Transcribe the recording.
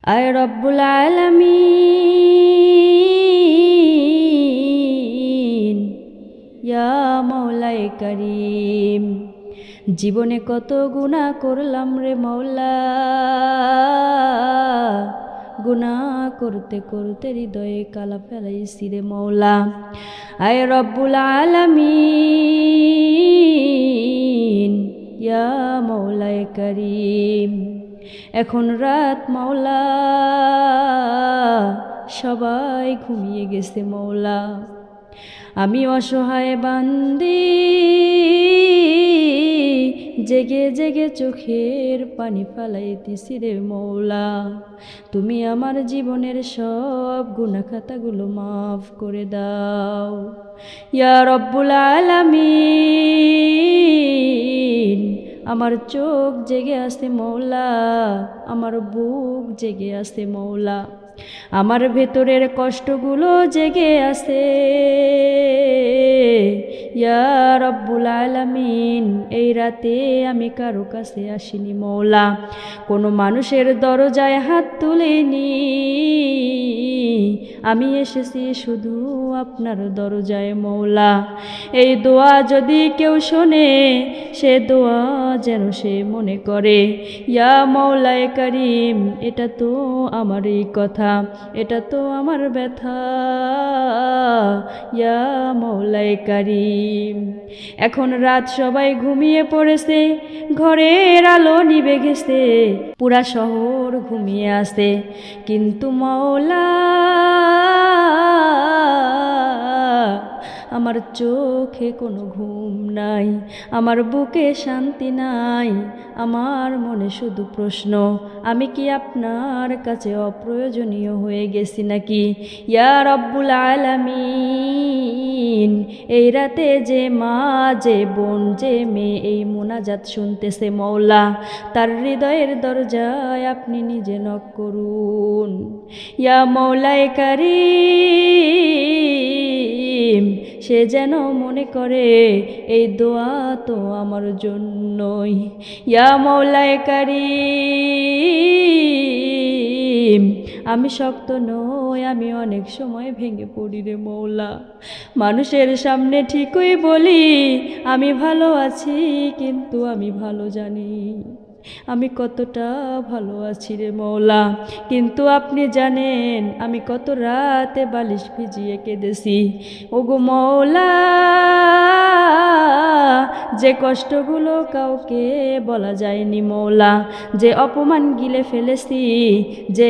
আয় রব্বুল আলামিন, ইয়া মৌলায়ে কারীম। জীবনে কত গুনাহ করলাম রে মৌলা, গুনাহ করতে করতে হৃদয়ে কালা ফেলাইছি রে মৌলা। আয় রব্বুল আলামিন, ইয়া মৌলায়ে কারীম। এখন রাত মৌলা, সবাই ঘুমিয়ে গেছে মৌলা। আমি অসহায় বান্দি জেগে জেগে চোখের পানি ফালাইতেছি রে মৌলা। তুমি আমার জীবনের সব গুনাহ খাতাগুলো মাফ করে দাও ইয়া রব্বুল আলামিন। আমার চোখ জেগে আছে মৌলা, আমার বুক জেগে আছে মৌলা, আমার ভেতরের কষ্টগুলো জেগে আছে ইয়া রব্বুল আলামিন। এই রাতে আমি কারো কাছে আসিনি মৌলা, কোনো মানুষের দরজায় হাত তুলিনি, আমি এসেছি শুধু আপনার দরজায় মৌলা। এই দোয়া যদি কেউ শোনে, সে দোয়া যেন সে মনে করে ইয়া মৌলায়ে কারীম, এটা তো আমারই কথা, এটা তো আমার ব্যথা ইয়া মৌলায়ে কারীম। এখন রাত সবাই ঘুমিয়ে পড়েছে, ঘরের আলো নিভে গেছে, পুরা শহর ঘুমিয়ে আছে, কিন্তু মৌলা আমার চোখে কোনো ঘুম নাই, আমার বুকে শান্তি নাই, আমার মনে শুধু প্রশ্ন, আমি কি আপনার কাছে অপ্রয়োজনীয় হয়ে গেছি নাকি ইয়া রব্বুল আলামিন। এই রাতে যে মা, যে বোন, যে মেয়ে এই মোনাজাত শুনতেছে মৌলা, তার হৃদয়ের দরজায় আপনি নিজে নক করুন ইয়া মৌলায়ে কারীম। সে যেন মনে করে এই দোয়া তো আমার জন্যই ইয়া মৌলায়ে কারীম। আমি শক্ত নই, আমি অনেক সময় ভেঙে পড়ি রে মৌলা। মানুষের সামনে ঠিকই বলি আমি ভালো আছি, কিন্তু আমি ভালো জানি আমি কতটা ভালো আছি রে মৌলা। কিন্তু আপনি জানেন আমি কত রাতে বালিশ ভিজিয়ে কেঁদেছি ওগো মৌলা। যে কষ্টগুলো কাউকে বলা যায়নি মৌলা, যে অপমান গিলে ফেলেছি, যে